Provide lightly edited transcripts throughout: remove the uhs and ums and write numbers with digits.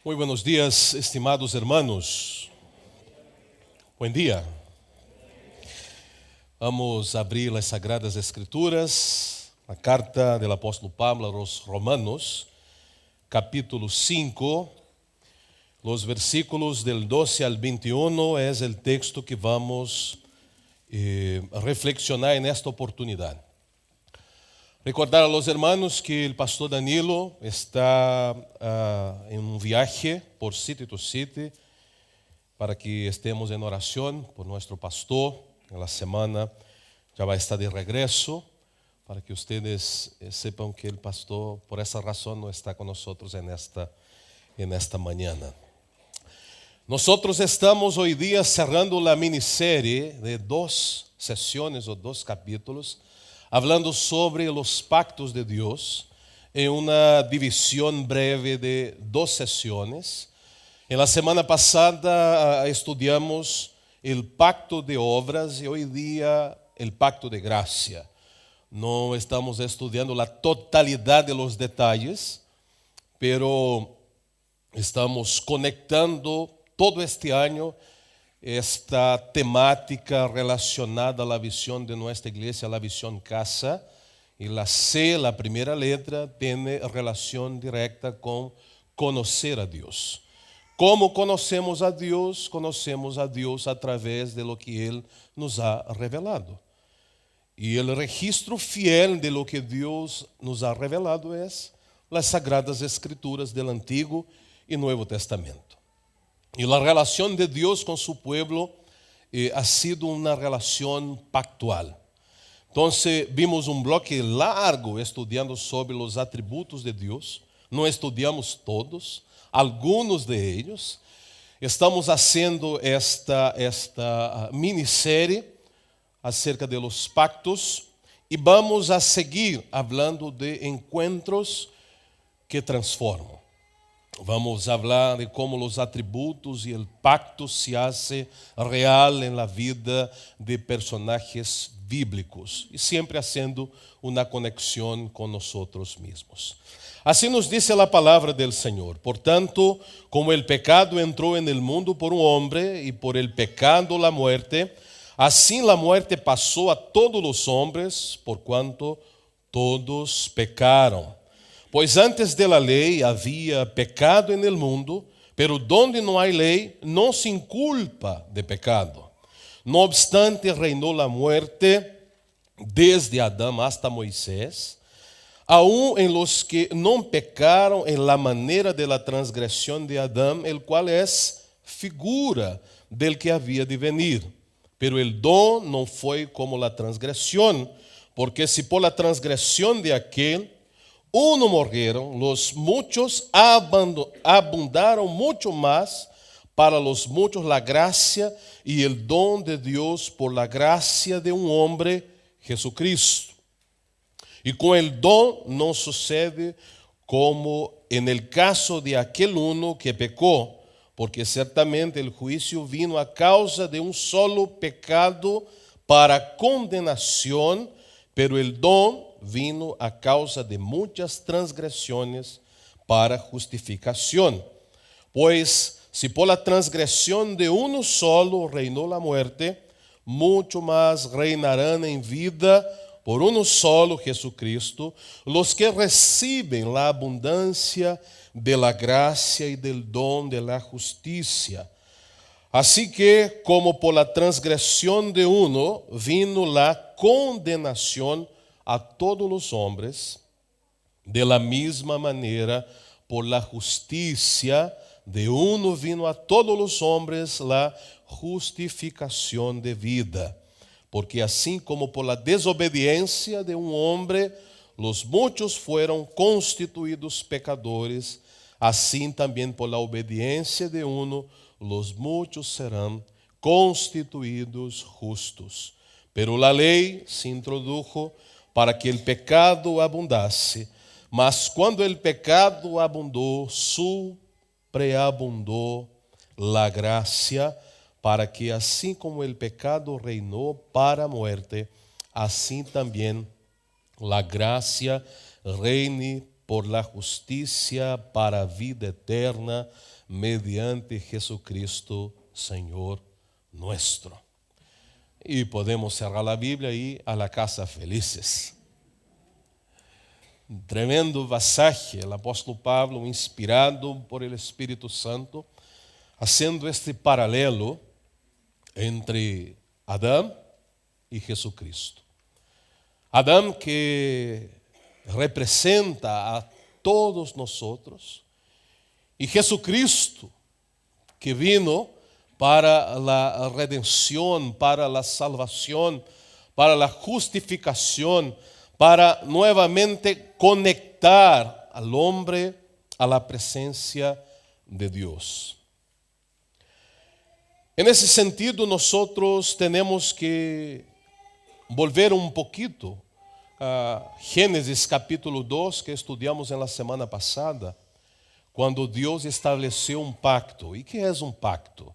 Muy buenos días, estimados hermanos. Buen día. Vamos a abrir las Sagradas Escrituras, la carta del apóstol Pablo a los Romanos, capítulo 5, los versículos del 12 al 21 es el texto que vamos a reflexionar en esta oportunidad. Recordar a los hermanos que el pastor Danilo está en un viaje por City to City para que estemos en oración por nuestro pastor. En la semana ya va a estar de regreso para que ustedes sepan que el pastor por esa razón no está con nosotros en esta mañana. Nosotros estamos hoy día cerrando la miniserie de 2 sesiones o 2 capítulos hablando sobre los pactos de Dios en una división breve de 2 sesiones. En la semana pasada estudiamos el pacto de obras y hoy día el pacto de gracia. No estamos estudiando la totalidad de los detalles, pero estamos conectando todo este año esta temática relacionada a la visión de nuestra iglesia, la visión casa. Y la C, la primera letra, tiene relación directa con conocer a Dios. ¿Cómo conocemos a Dios? Conocemos a Dios a través de lo que Él nos ha revelado. Y el registro fiel de lo que Dios nos ha revelado es las Sagradas Escrituras del Antiguo y Nuevo Testamento. Y la relación de Dios con su pueblo ha sido una relación pactual. Entonces vimos un bloque largo estudiando sobre los atributos de Dios. No estudiamos todos, algunos de ellos. Estamos haciendo esta miniserie acerca de los pactos y vamos a seguir hablando de encuentros que transforman. Vamos a hablar de cómo los atributos y el pacto se hace real en la vida de personajes bíblicos y siempre haciendo una conexión con nosotros mismos. Así nos dice la palabra del Señor. Por tanto, como el pecado entró en el mundo por un hombre y por el pecado la muerte, así la muerte pasó a todos los hombres por cuanto todos pecaron. Pues antes de la ley había pecado en el mundo, pero donde no hay ley no se inculpa de pecado. No obstante, reinó la muerte desde Adán hasta Moisés, aun en los que no pecaron en la manera de la transgresión de Adán, el cual es figura del que había de venir. Pero el don no fue como la transgresión, porque si por la transgresión de aquel uno morreron, los muchos abundaron mucho más para los muchos la gracia y el don de Dios por la gracia de un hombre, Jesucristo. Y con el don no sucede como en el caso de aquel uno que pecó, porque ciertamente el juicio vino a causa de un solo pecado para condenación, pero el don vino a causa de muchas transgresiones para justificación. Pues si por la transgresión de uno solo reinó la muerte, mucho más reinarán en vida por uno solo, Jesucristo, los que reciben la abundancia de la gracia y del don de la justicia. Así que, como por la transgresión de uno vino la condenación a todos los hombres, de la misma manera, por la justicia de uno vino a todos los hombres la justificación de vida. Porque así como por la desobediencia de un hombre, los muchos fueron constituidos pecadores, así también por la obediencia de uno, los muchos serán constituidos justos. Pero la ley se introdujo para que el pecado abundase, mas cuando el pecado abundó, sobreabundó la gracia, para que así como el pecado reinó para muerte, así también la gracia reine por la justicia para vida eterna mediante Jesucristo, Señor nuestro. Y podemos cerrar la Biblia y a la casa felices. Un tremendo pasaje, el apóstolo Pablo, inspirado por el Espíritu Santo, haciendo este paralelo entre Adán y Jesucristo. Adán, que representa a todos nosotros, y Jesucristo, que vino para la redención, para la salvación, para la justificación, para nuevamente conectar al hombre a la presencia de Dios. En ese sentido, nosotros tenemos que volver un poquito a Génesis capítulo 2, que estudiamos en la semana pasada, cuando Dios estableceu um pacto. E que é um pacto?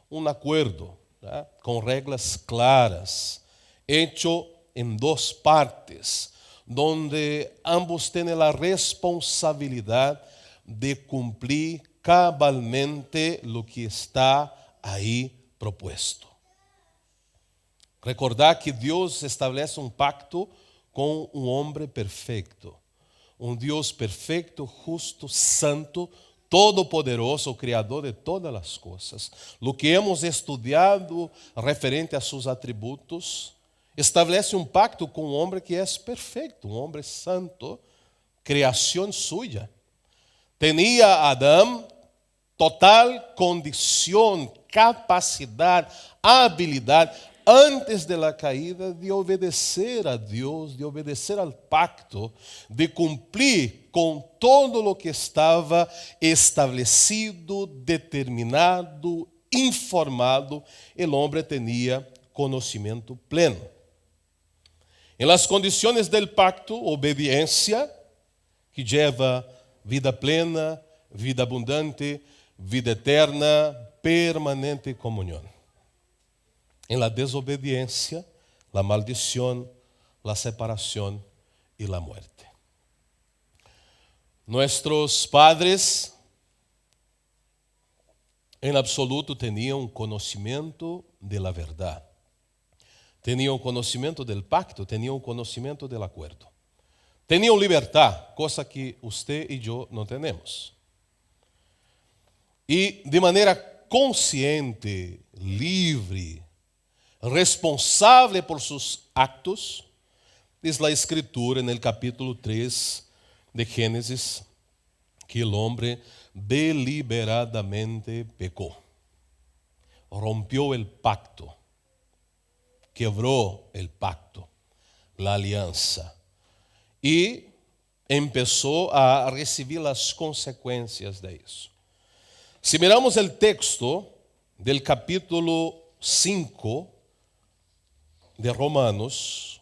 Um acordo, né? Com regras claras, hecho em duas partes, donde ambos têm a responsabilidade de cumprir cabalmente lo que está aí proposto. Recordar que Deus estabelece um pacto com um homem perfeito, um Deus perfeito, justo, santo, todo-poderoso, criador de todas as coisas. Lo que hemos estudado referente a seus atributos, estabelece um pacto com um homem que é perfeito, um homem santo, criação suya. Tinha Adão total condição, capacidade, habilidade, antes de la caída, de obedecer a Deus, de obedecer al pacto, de cumprir com todo lo que estava establecido, determinado, informado. El hombre tenía conocimiento pleno. En las condiciones del pacto, obediencia, que lleva vida plena, vida abundante, vida eterna, permanente comunión. En la desobediencia, la maldición, la separación y la muerte. Nuestros padres, en absoluto, tenían conocimiento de la verdad. Tenían conocimiento del pacto, tenían conocimiento del acuerdo. Tenían libertad, cosa que usted y yo no tenemos. Y de manera consciente, libre, responsable por sus actos, diz la Escritura en el capítulo 3 de Génesis, que el hombre deliberadamente pecó, rompió el pacto, quebró el pacto, la alianza, y empezó a recibir las consecuencias de eso. Si miramos el texto del capítulo 5 de Romanos,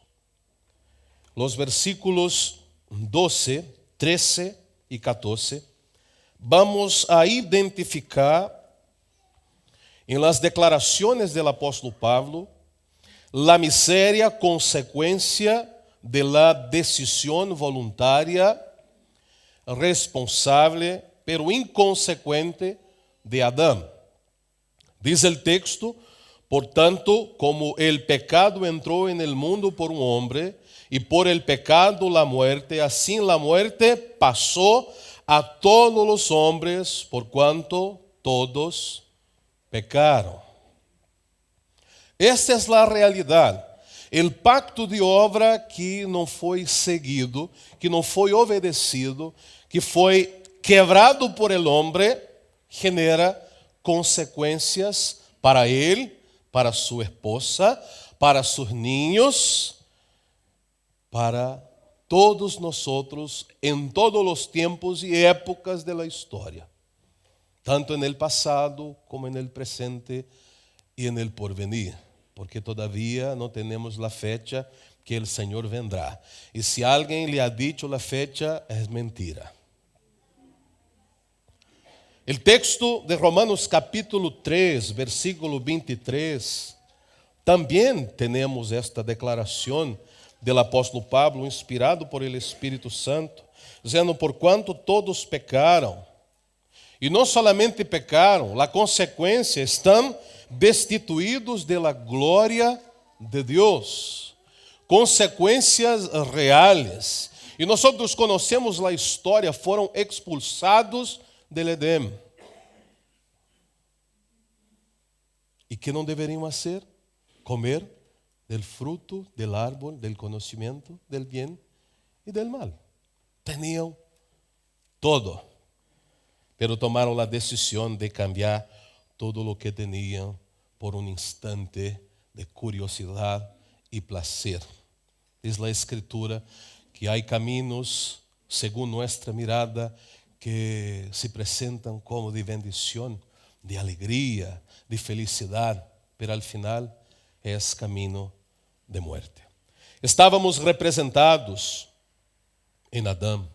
los versículos 12, 13 y 14, vamos a identificar en las declaraciones del apóstol Pablo la miseria consecuencia de la decisión voluntaria, responsable, pero inconsecuente de Adán. Dice el texto: por tanto, como el pecado entró en el mundo por un hombre, y por el pecado la muerte, así la muerte pasó a todos los hombres, por cuanto todos pecaron. Esta es la realidad. El pacto de obra que não foi seguido, que não foi obedecido, que foi quebrado por el hombre, genera consequências para ele, para sua esposa, para seus niños, para todos nosotros en todos los tiempos y épocas de la historia, tanto en el pasado como en el presente y en el porvenir, porque todavía no tenemos la fecha que el Señor vendrá. Y si alguien le ha dicho la fecha, es mentira. El texto de Romanos capítulo 3, versículo 23, también tenemos esta declaración del apóstolo Pablo, inspirado por el Espíritu Santo, dizendo: por quanto todos pecaram E não solamente pecaram, a consequência, estão destituídos da glória de Deus. Consequências reais. E nós conhecemos a história, foram expulsados del Edém. E que não deveriam fazer? Comer del fruto del árbol, del conocimiento del bien y del mal. Tenían todo, pero tomaron la decisión de cambiar todo lo que tenían por un instante de curiosidad y placer. Diz la Escritura que hay caminos, según nuestra mirada, que se presentan como de bendición, de alegría, de felicidad, pero al final es camino de muerte. Estávamos representados em Adão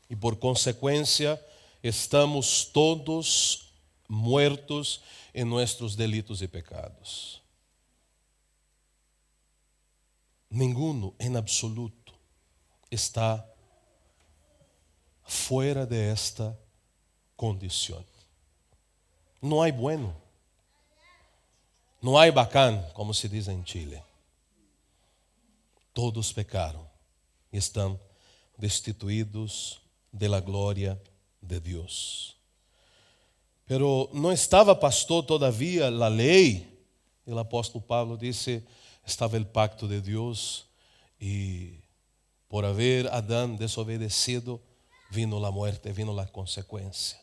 e por consequência estamos todos muertos em nossos delitos e pecados. Ninguno em absoluto está fora de esta condição. Não há bueno. Não há bacán, como se diz em Chile. Todos pecaram e estão destituídos da glória de Deus. Pero não estava, pastor, todavia a lei. O apóstolo Pablo disse, estava o pacto de Deus e por haver Adão desobedecido, vino a morte, vino a consequência.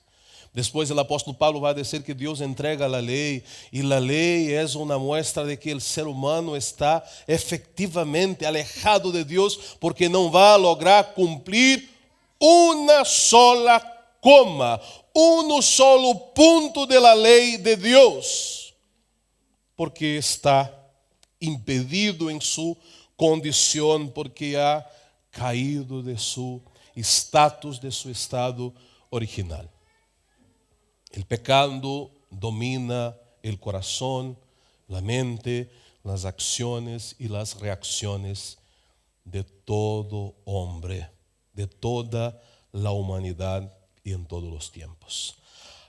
Depois o apóstolo Pablo vai dizer que Deus entrega a lei e a lei é uma muestra de que o ser humano está efetivamente alejado de Deus porque não vai lograr cumprir uma sola coma, solo ponto da lei de Deus, porque está impedido em sua condição, porque ha caído de seu status, de seu estado original. El pecado domina el corazón, la mente, las acciones y las reacciones de todo hombre, de toda la humanidad y en todos los tiempos.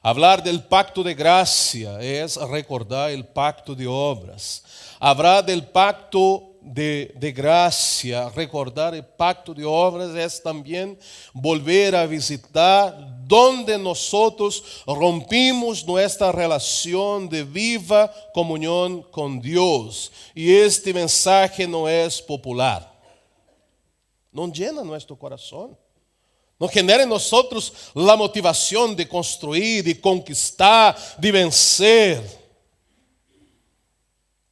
Hablar del pacto de gracia es recordar el pacto de obras. Hablar del pacto de gracia, recordar el pacto de obras es también volver a visitar donde nosotros rompimos nuestra relación de viva comunión con Dios. Y este mensaje no es popular. No llena nuestro corazón. No genera en nosotros la motivación de construir, de conquistar, de vencer.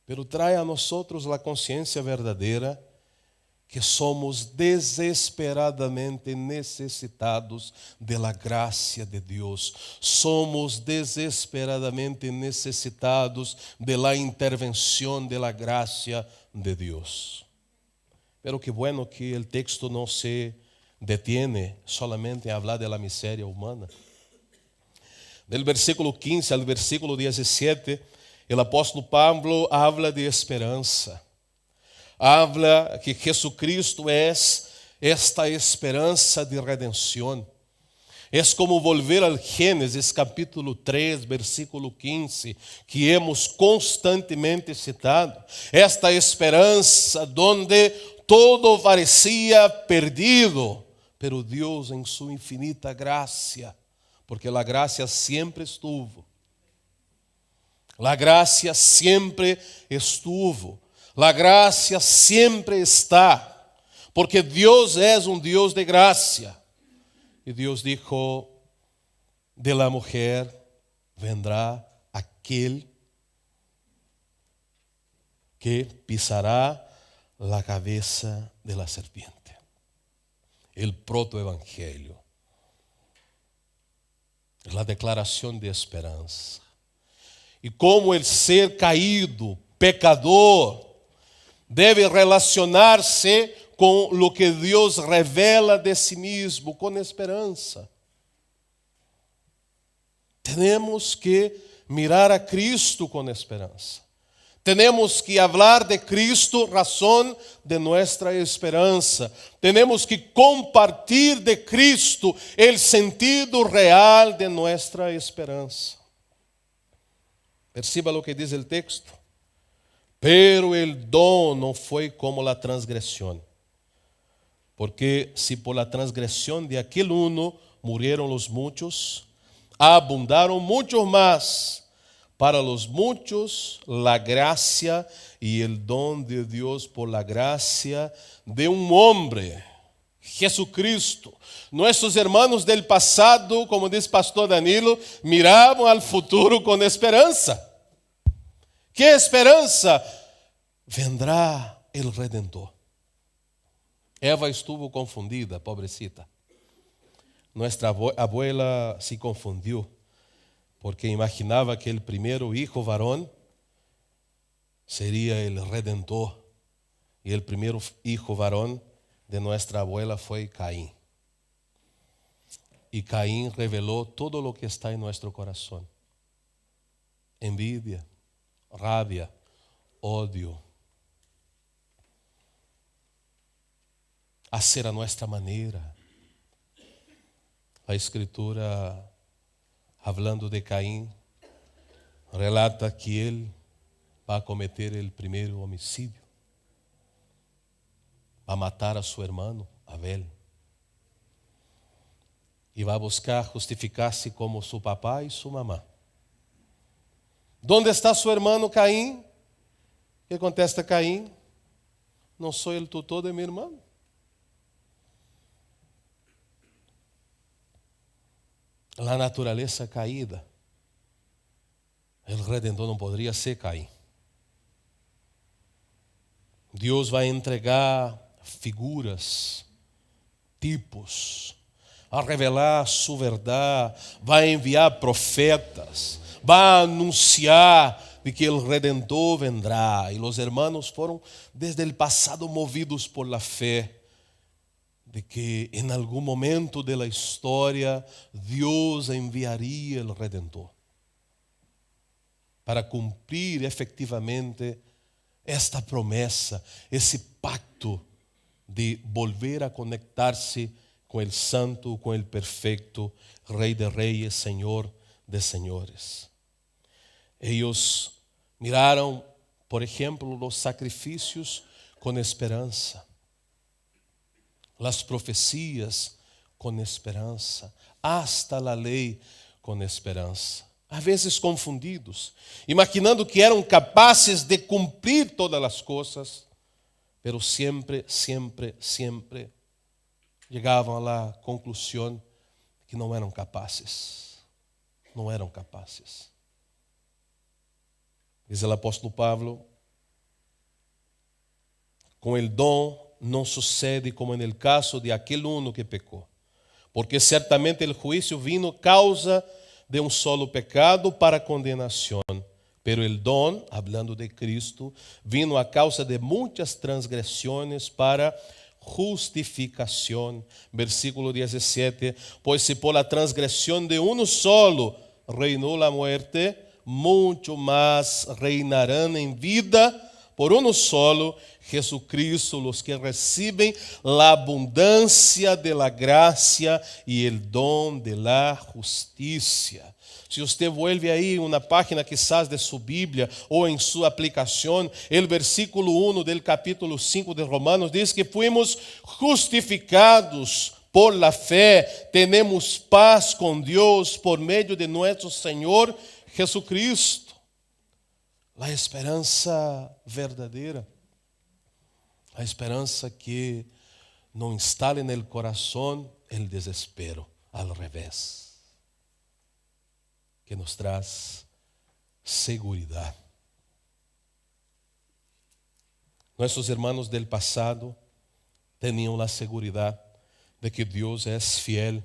Pero trae a nosotros la conciencia verdadera que somos desesperadamente necessitados de la gracia de Deus. Somos desesperadamente necessitados de la intervención de la gracia de Deus. Pero qué bueno que el texto no se detiene solamente a hablar de la miseria humana. Del versículo 15 al versículo 17, el apóstolo Pablo habla de esperança. Habla que Jesucristo é esta esperança de redenção. É como volver ao Gênesis capítulo 3, versículo 15, que hemos constantemente citado. Esta esperança donde todo parecia perdido, pero Deus em sua infinita graça, porque a graça sempre estuvo. A graça sempre estuvo. A graça sempre está, porque Deus é Deus de graça. E Deus dijo, de la mujer vendrá aquele que pisará la cabeza de la serpiente. El protoevangelio. La declaração de esperança. E como el ser caído, pecador, deve relacionar-se com o que Deus revela de si mesmo, com esperança. Temos que mirar a Cristo com esperança. Tenemos que hablar de Cristo, razón de nuestra esperanza. Tenemos que compartir de Cristo el sentido real de nuestra esperanza. Perciba lo que dice el texto. Pero el don no fue como la transgresión. Porque si por la transgresión de aquel uno murieron los muchos, abundaron muchos más para los muchos la gracia y el don de Dios por la gracia de un hombre, Jesucristo. Nuestros hermanos del pasado, como dice Pastor Danilo, miraban al futuro con esperanza. ¿Qué esperanza? Vendrá el Redentor. Eva estuvo confundida, pobrecita. Nuestra abuela se confundió porque imaginaba que el primero hijo varón sería el Redentor. Y el primer hijo varón de nuestra abuela fue Caín. Y Caín reveló todo lo que está en nuestro corazón. Envidia, rabia, odio. Hacer a nuestra manera. La Escritura, hablando de Caín, relata que él va a cometer el primer homicidio. Va a matar a su hermano, Abel. Y va a buscar justificarse como su papá y su mamá. ¿Dónde está su hermano Caín? ¿Qué contesta Caín? No soy el tutor de mi hermano. La naturaleza caída. El Redentor no podría ser Caín. Dios va a entregar figuras, tipos, a revelar su verdad, va a enviar profetas, va a anunciar de que el Redentor vendrá. Y los hermanos fueron desde el pasado movidos por la fe de que en algún momento de la historia Dios enviaría el Redentor para cumplir efectivamente esta promesa, esse pacto de volver a conectar-se com el santo, com el perfecto, Rei de Reyes, Senhor de Senhores. Ellos miraram, por exemplo, os sacrifícios com esperança, as profecias com esperança, hasta a lei com esperança. Às vezes confundidos, imaginando que eram capazes de cumprir todas as coisas, pero sempre chegavam à conclusão que não eram capazes. Não eram capazes. Diz o apóstolo Pablo, com el dom não sucede como no caso de aquele uno que pecou, porque certamente o juízo vino causa de um solo pecado para condenação, pero el don, hablando de Cristo, vino a causa de muitas transgressões para justificação. Versículo 17, pois se por la transgressão de uno solo reinou a muerte, muito mais reinarão em vida por uno solo, Jesucristo, los que reciben la abundancia de la gracia y el don de la justicia. Se você vuelve aí uma página quizás de sua Bíblia ou em sua aplicação, o versículo 1 del capítulo 5 de Romanos diz que fuimos justificados por la fé, tenemos paz com Deus por meio de nosso Senhor Jesucristo. A esperança verdadeira, a esperança que não instale no coração o desespero, al revés, que nos traz seguridade. Nossos irmãos del passado tinham a segurança de que Deus é fiel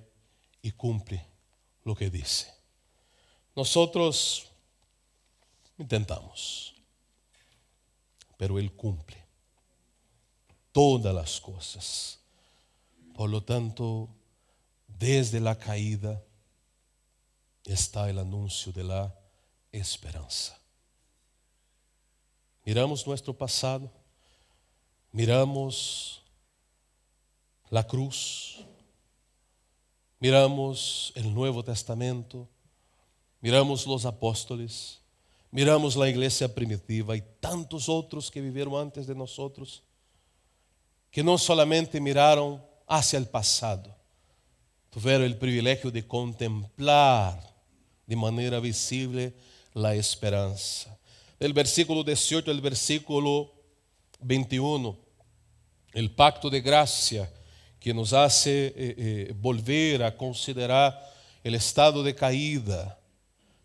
e cumpre lo que diz. Nosotros intentamos, pero Él cumple todas las cosas. Por lo tanto, desde la caída está el anuncio de la esperanza. Miramos nuestro pasado, miramos la cruz, miramos el Nuevo Testamento, miramos los apóstoles, miramos la iglesia primitiva y tantos otros que vivieron antes de nosotros, que no solamente miraron hacia el pasado, tuvieron el privilegio de contemplar de manera visible la esperanza. Del versículo 18 al versículo 21, el pacto de gracia que nos hace volver a considerar el estado de caída,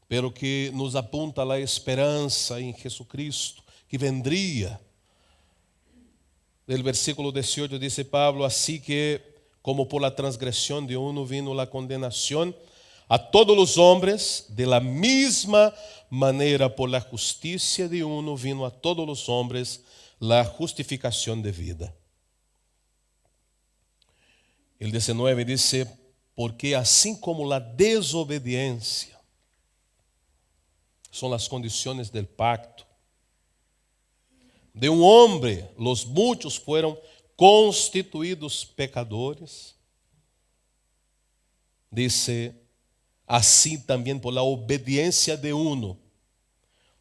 pero que nos apunta a la esperanza en Jesucristo, que vendría. Del versículo 18 dice Pablo: así que como por la transgresión de uno vino la condenación a todos los hombres, de la misma manera por la justicia de uno vino a todos los hombres la justificación de vida. El 19 dice: porque así como la desobediencia son las condiciones del pacto, de un hombre los muchos fueron constituidos pecadores, dice, así también por la obediencia de uno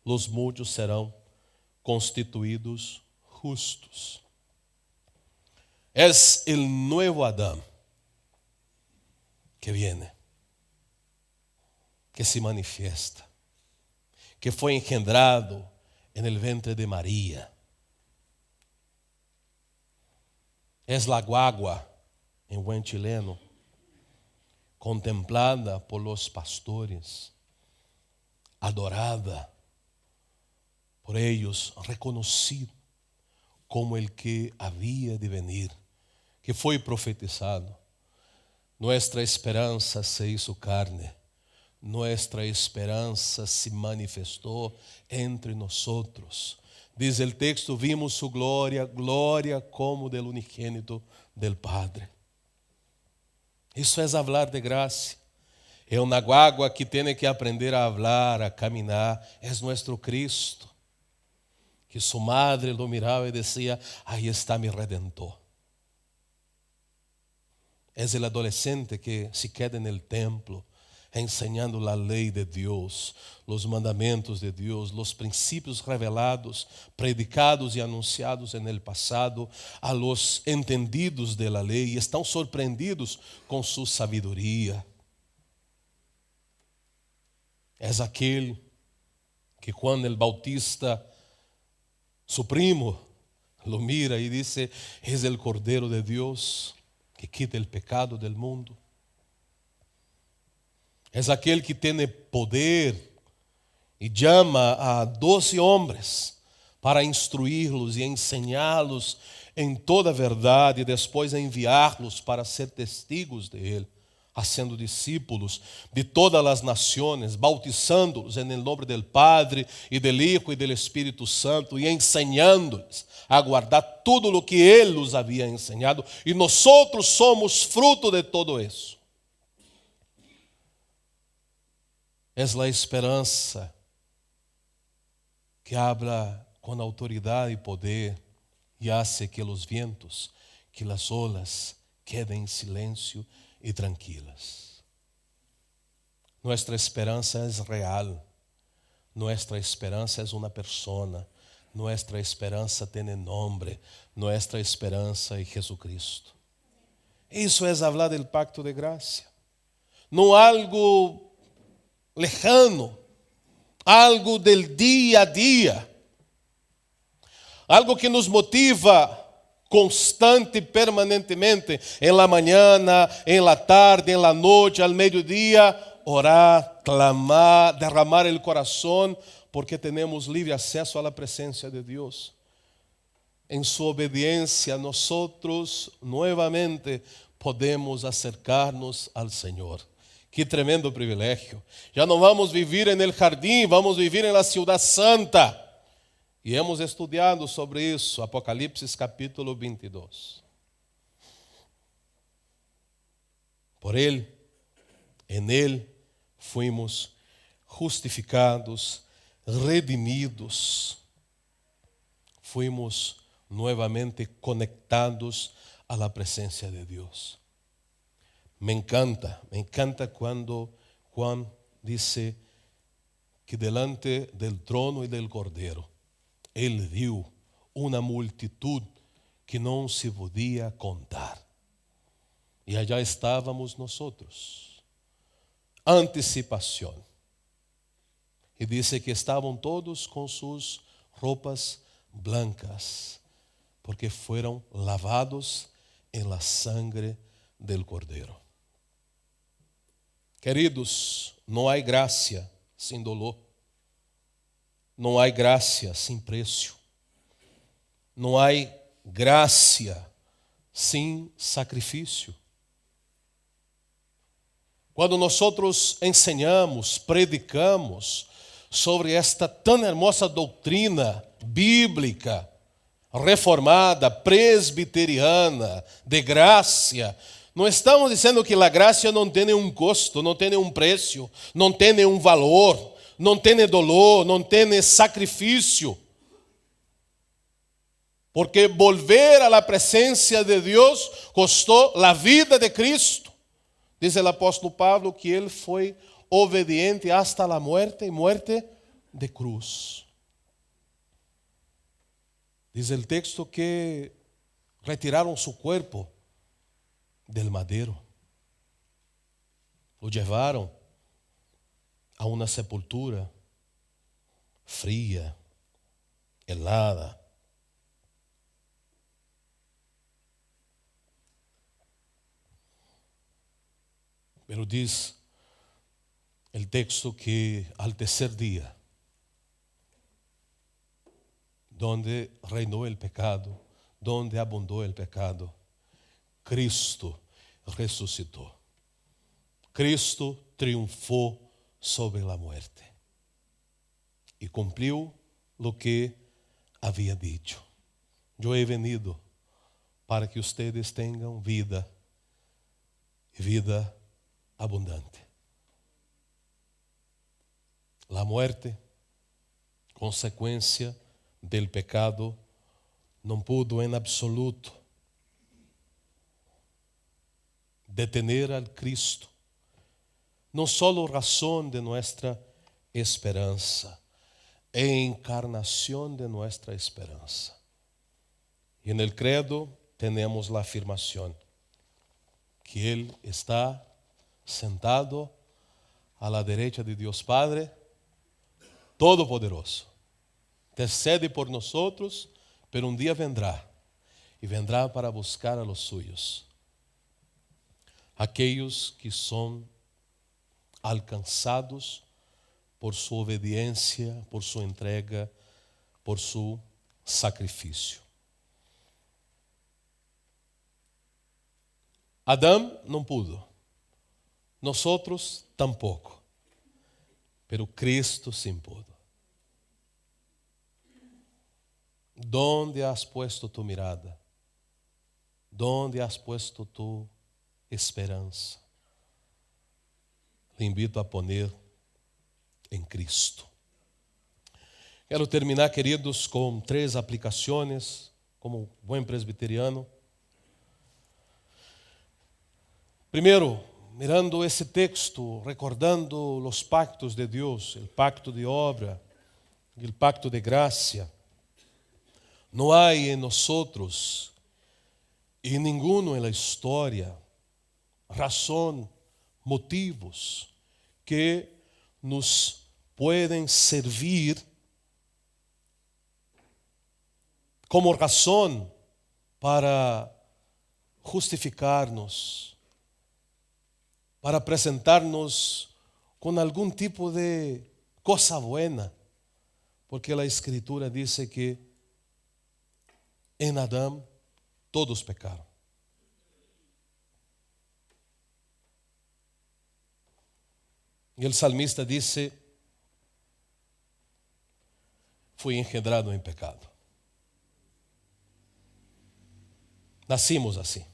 los muchos serán constituidos justos. Es el nuevo Adán que viene, que se manifiesta, que fue engendrado en el vientre de María. Es la guagua, en buen chileno, contemplada por los pastores, adorada por ellos, reconocido como el que había de venir, que fue profetizado. Nuestra esperanza se hizo carne, nuestra esperanza se manifestó entre nosotros. Dice el texto: vimos su gloria, gloria como del unigénito del Padre. Isso é hablar de graça. É uma guagua que tem que aprender a hablar, a caminar. É nosso Cristo, que sua madre lo mirava e dizia: aí está mi Redentor. É o adolescente que se queda no templo, enseñando la ley de Dios, los mandamientos de Dios, los principios revelados, predicados y anunciados en el pasado a los entendidos de la ley, y están sorprendidos con su sabiduría. Es aquel que Juan el Bautista, su primo, lo mira y dice: es el Cordero de Dios que quita el pecado del mundo. Es aquel que tiene poder y llama a 12 hombres para instruirlos y enseñarlos en toda verdad y después enviarlos para ser testigos de él, haciendo discípulos de todas las naciones, bautizándolos en el nombre del Padre y del Hijo y del Espíritu Santo y enseñándoles a guardar todo lo que él los había enseñado. Y nosotros somos fruto de todo eso. Es la esperanza que habla con autoridad y poder y hace que los vientos, que las olas queden en silencio y tranquilas. Nuestra esperanza es real. Nuestra esperanza es una persona. Nuestra esperanza tiene nombre. Nuestra esperanza es Jesucristo. Eso es hablar del pacto de gracia. No algo lejano, algo del día a día, algo que nos motiva constante y permanentemente, en la mañana, en la tarde, en la noche, al mediodía, orar, clamar, derramar el corazón, porque tenemos libre acceso a la presencia de Dios. En su obediencia nosotros nuevamente podemos acercarnos al Señor. Que tremendo privilégio. Já não vamos viver en el jardim, vamos viver en la ciudad santa. E hemos estudado sobre isso, Apocalipse capítulo 22. Por Ele, en Ele, fuimos justificados, redimidos. fuimos nuevamente conectados a la presencia de Dios. Me encanta cuando Juan dice que delante del trono y del Cordero, Él vio una multitud que no se podía contar. Y allá estábamos nosotros. Anticipación. Y dice que estaban todos con sus ropas blancas, porque fueron lavados en la sangre del Cordero. Queridos, não há graça sem dolor. Não há graça sem preço. Não há graça sem sacrifício. Quando nós ensinamos, predicamos sobre esta tão hermosa doutrina bíblica, reformada, presbiteriana, de graça, não estamos dizendo que a graça não tem um custo, não tem um preço, não tem um valor, não tem dolor, não tem sacrifício. Porque volver a la presencia de Dios costó la vida de Cristo. Dice el apóstol Pablo que él fue obediente hasta la muerte y muerte de cruz. Dice el texto que retiraron su cuerpo del madero. Lo llevaron a una sepultura fría, helada. Pero dice el texto que al tercer día, donde reinó el pecado, donde abundó el pecado, Cristo resucitó. Cristo triunfó sobre la muerte y cumplió lo que había dicho. Yo he venido para que ustedes tengan vida y vida abundante. La muerte, consecuencia del pecado, no pudo en absoluto detener al Cristo. No solo razón de nuestra esperanza, encarnación de nuestra esperanza. Y en el credo tenemos la afirmación que Él está sentado a la derecha de Dios Padre Todopoderoso. Intercede por nosotros, pero un día vendrá, y vendrá para buscar a los suyos, aquellos que son alcanzados por su obediencia, por su entrega, por su sacrificio. Adão não pudo. Nosotros tampoco, pero Cristo sim pudo. ¿Dónde has puesto tu mirada? ¿Dónde has puesto tu esperanza? Le invito a poner em Cristo. Quero terminar, queridos, com 3 aplicações, como bom presbiteriano. Primeiro, mirando esse texto, recordando os pactos de Deus, o pacto de obra, o pacto de graça, não há em nós e ninguno na história razão, motivos que nos pueden servir como razão para justificar-nos, para apresentar-nos com algum tipo de coisa buena, porque a Escritura diz que em Adão todos pecaram. E o salmista disse: fui engendrado em pecado. Nascimos assim.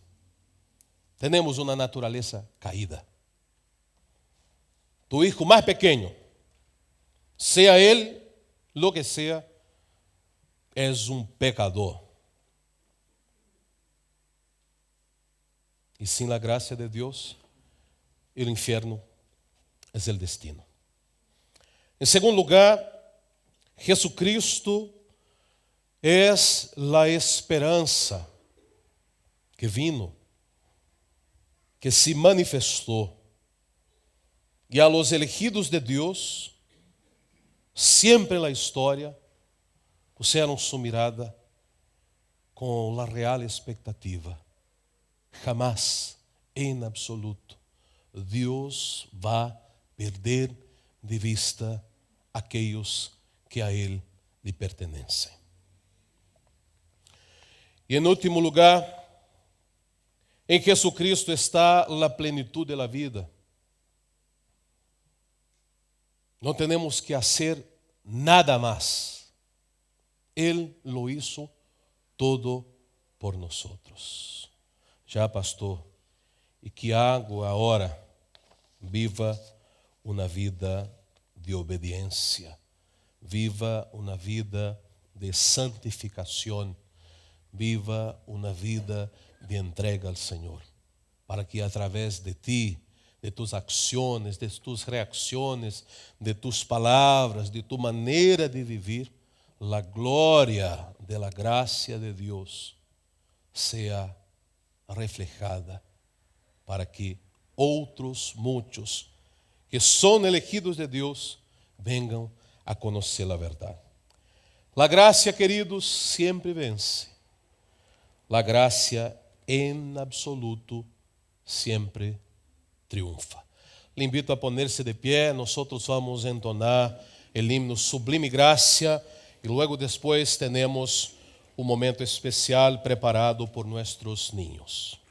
Temos uma natureza caída. Tu hijo mais pequeno, sea ele lo que sea, és um pecador. E sem a graça de Deus, o inferno é o destino. Em segundo lugar, Jesucristo é a esperança que vino, que se manifestou. E a los elegidos de Deus, sempre na história, puseram sua mirada com a real expectativa. Jamás, em absoluto, Deus vai perder de vista aqueles que a Ele lhe pertencem. E em último lugar, em Jesucristo está a plenitude da vida. Não temos que fazer nada mais. Ele lo hizo todo por nós. Já, pastor, e que hago agora? Viva uma vida de obediência. Viva uma vida de santificação. Viva uma vida de entrega ao Senhor. Para que através de ti, de tus acciones, de tus reacciones, de tus palavras, de tu maneira de vivir, a glória de la gracia de Deus seja reflejada para que outros muitos que são elegidos de Deus venham a conhecer a verdade. A graça, queridos, sempre vence. A graça em absoluto sempre triunfa. Le invito a poner-se de pé, nós vamos entonar o himno Sublime Gracia e logo depois temos um momento especial preparado por nossos niños.